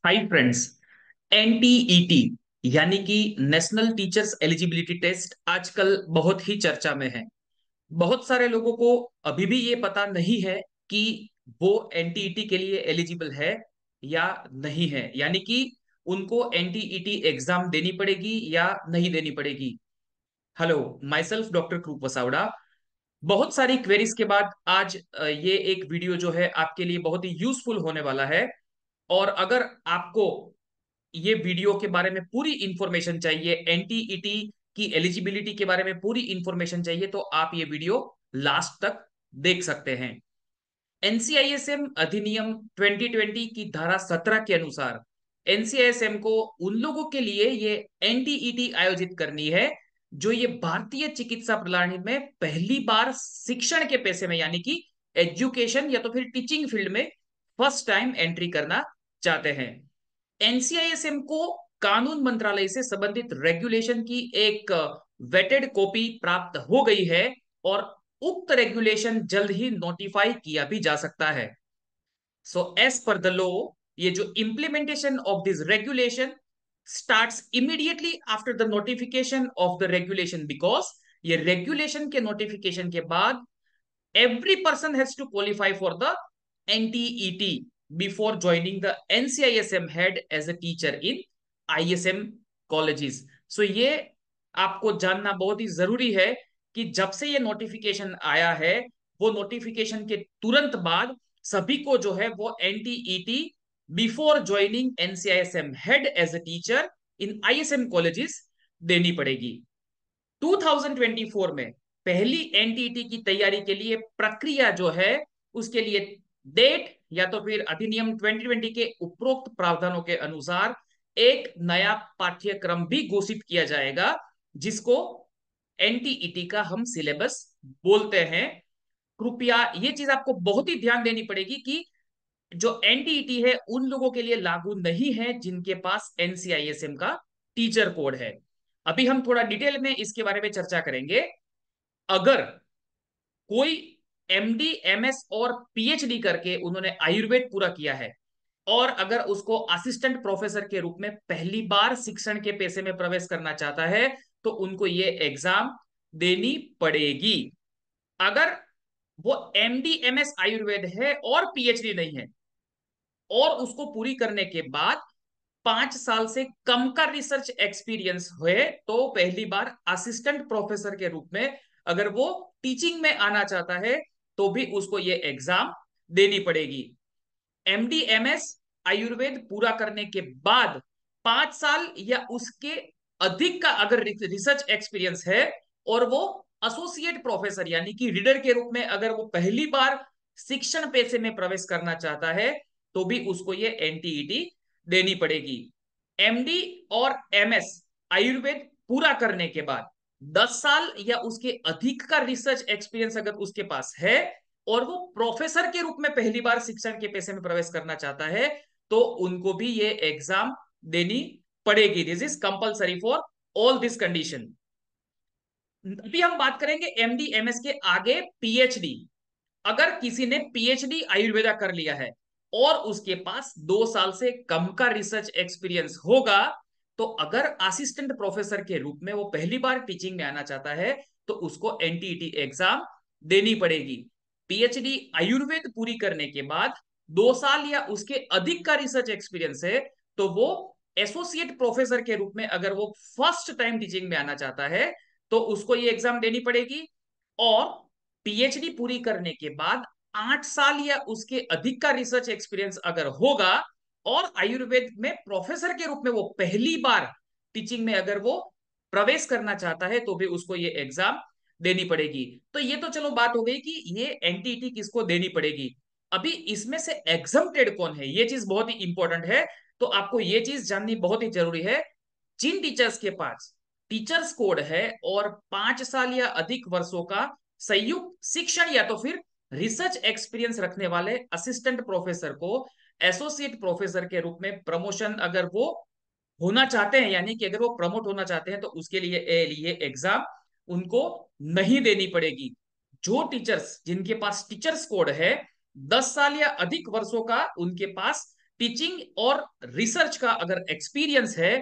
Hi friends. एनटीईटी यानी कि national teachers eligibility test आजकल बहुत ही चर्चा में है। बहुत सारे लोगों को अभी भी ये पता नहीं है कि वो एनटीईटी के लिए एलिजिबल है या नहीं है, यानी कि उनको एनटीईटी एग्जाम देनी पड़ेगी या नहीं देनी पड़ेगी। Hello, my self doctor croup Vasavada. बहुत सारी क्वेरीज के बाद आज ये एक वीडियो जो है आपके लिए बहुत ही यूजफुल होने वाला है। और अगर आपको ये वीडियो के बारे में पूरी इंफॉर्मेशन चाहिए, एनटीईटी की एलिजिबिलिटी के बारे में पूरी इंफॉर्मेशन चाहिए, तो आप ये वीडियो लास्ट तक देख सकते हैं। एनसीआईएसएम अधिनियम 2020 की धारा 17 के अनुसार एनसीआईएसएम को उन लोगों के लिए ये एनटीईटी आयोजित करनी है जो ये भारतीय चिकित्सा प्रणाली में पहली बार शिक्षण के पेशे में, यानी कि एजुकेशन या तो फिर टीचिंग फील्ड में फर्स्ट टाइम एंट्री करना चाहते हैं। एनसीआईएसएम को कानून मंत्रालय से संबंधित रेगुलेशन की एक वेटेड कॉपी प्राप्त हो गई है और उक्त रेगुलेशन जल्द ही नोटिफाई किया भी जा सकता है। So as per the law, ये जो implementation of this regulation starts immediately after the notification of the regulation, because ये रेगुलेशन के नोटिफिकेशन के बाद every person has to qualify for the NTET before joining the NCISM head as a teacher in ISM colleges. So ये आपको जानना बहुत ही जरूरी है कि जब से ये नोटिफिकेशन आया है, वो नोटिफिकेशन के तुरंत बाद सभी को जो है वो NTET before joining NCISM head as a teacher in ISM colleges देनी पड़ेगी। 2024 में पहली एनटीटी की तैयारी के लिए प्रक्रिया जो है, उसके लिए डेट या तो फिर अधिनियम 2020 के उपरोक्त प्रावधानों के अनुसार एक नया पाठ्यक्रम भी घोषित किया जाएगा, जिसको एनटीईटी का हम सिलेबस बोलते हैं। कृपया ये चीज आपको बहुत ही ध्यान देनी पड़ेगी कि जो एनटीईटी है उन लोगों के लिए लागू नहीं है जिनके पास एनसीआईएसएम का टीचर कोड है। अभी हम थोड़ा डिटेल में इसके बारे में चर्चा करेंगे। अगर कोई एमडी एमएस और पीएचडी करके उन्होंने आयुर्वेद पूरा किया है और अगर उसको असिस्टेंट प्रोफेसर के रूप में पहली बार शिक्षण के पेशे में प्रवेश करना चाहता है, तो उनको ये एग्जाम देनी पड़ेगी। अगर वो एमडी एमएस आयुर्वेद है और पीएचडी नहीं है और उसको पूरी करने के बाद 5 साल से कम का रिसर्च एक्सपीरियंस हुए, तो पहली बार असिस्टेंट प्रोफेसर के रूप में अगर वो टीचिंग में आना चाहता है तो भी उसको ये एग्जाम देनी पड़ेगी। एमडी एमएस आयुर्वेद पूरा करने के बाद 5 साल या उसके अधिक का अगर रिसर्च एक्सपीरियंस है और वो एसोसिएट प्रोफेसर यानी कि रीडर के रूप में अगर वो पहली बार शिक्षण पेशे में प्रवेश करना चाहता है, तो भी उसको ये एनटीईटी देनी पड़ेगी। एमडी और एमएस आयुर्वेद पूरा करने के बाद 10 साल या उसके अधिक का रिसर्च एक्सपीरियंस अगर उसके पास है और वो प्रोफेसर के रूप में पहली बार शिक्षण के पेशे में प्रवेश करना चाहता है, तो उनको भी ये एग्जाम देनी पड़ेगी। This is compulsory for all this condition. अभी हम बात करेंगे एमडी एमएस के आगे पीएचडी। अगर किसी ने पीएचडी आयुर्वेदा कर लिया है और उसके पास 2 साल से कम का रिसर्च एक्सपीरियंस होगा, तो अगर असिस्टेंट प्रोफेसर के रूप में वो पहली बार टीचिंग में आना चाहता है, तो उसको एनटीईटी एग्जाम देनी पड़ेगी। पीएचडी आयुर्वेद पूरी करने के बाद 2 साल या उसके अधिक का रिसर्च एक्सपीरियंस है, तो वो एसोसिएट प्रोफेसर के रूप में अगर वो फर्स्ट टाइम टीचिंग में आना चाहता है, तो उसको ये एग्जाम देनी पड़ेगी। और पीएचडी पूरी करने के बाद 8 साल या उसके अधिक का रिसर्च एक्सपीरियंस अगर होगा और आयुर्वेद में प्रोफेसर के रूप में वो पहली बार टीचिंग में अगर वो प्रवेश करना चाहता है, तो भी उसको ये एग्जाम देनी पड़ेगी। तो ये तो चलो बात हो गई कि ये एनटीटी किसको देनी पड़ेगी। अभी इसमें से एग्जम्प्टेड कौन है, ये चीज बहुत ही इंपॉर्टेंट है। तो आपको ये चीज जाननी बहुत ही जरूरी है। जिन टीचर्स के पास टीचर्स कोड है और 5 साल या अधिक वर्षों का संयुक्त शिक्षण या तो फिर रिसर्च एक्सपीरियंस रखने वाले असिस्टेंट प्रोफेसर को एसोसिएट प्रोफेसर के रूप में प्रमोशन अगर वो होना चाहते हैं, यानी कि अगर वो प्रमोट होना चाहते हैं, तो उसके लिए एग्जाम उनको नहीं देनी पड़ेगी। जो टीचर्स जिनके पास टीचर्स कोड है, 10 साल या अधिक वर्षों का उनके पास टीचिंग और रिसर्च का अगर एक्सपीरियंस है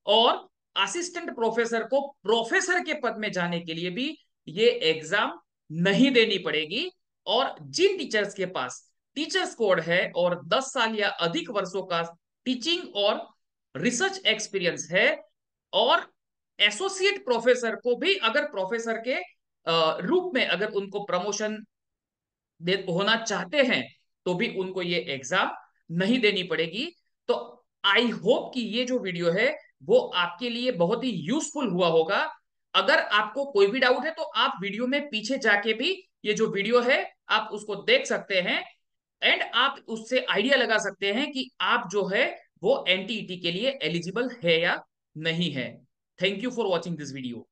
और असिस्टेंट प्रोफेसर को प्रोफेसर के पद में जाने के लिए भी ये एग्जाम नहीं देनी पड़ेगी। और जिन टीचर्स के पास टीचर्स कोड है और 10 साल या अधिक वर्षों का टीचिंग और रिसर्च एक्सपीरियंस है और एसोसिएट प्रोफेसर को भी अगर प्रोफेसर के रूप में अगर उनको प्रमोशन होना चाहते हैं तो भी उनको ये एग्जाम नहीं देनी पड़ेगी। तो आई होप कि ये जो वीडियो है वो आपके लिए बहुत ही यूजफुल हुआ होगा। अगर आपको कोई भी डाउट है तो आप वीडियो में पीछे जाके भी ये जो वीडियो है आप उसको देख सकते हैं एंड आप उससे आइडिया लगा सकते हैं कि आप जो है वो एनटीईटी के लिए एलिजिबल है या नहीं है। Thank you for watching this video.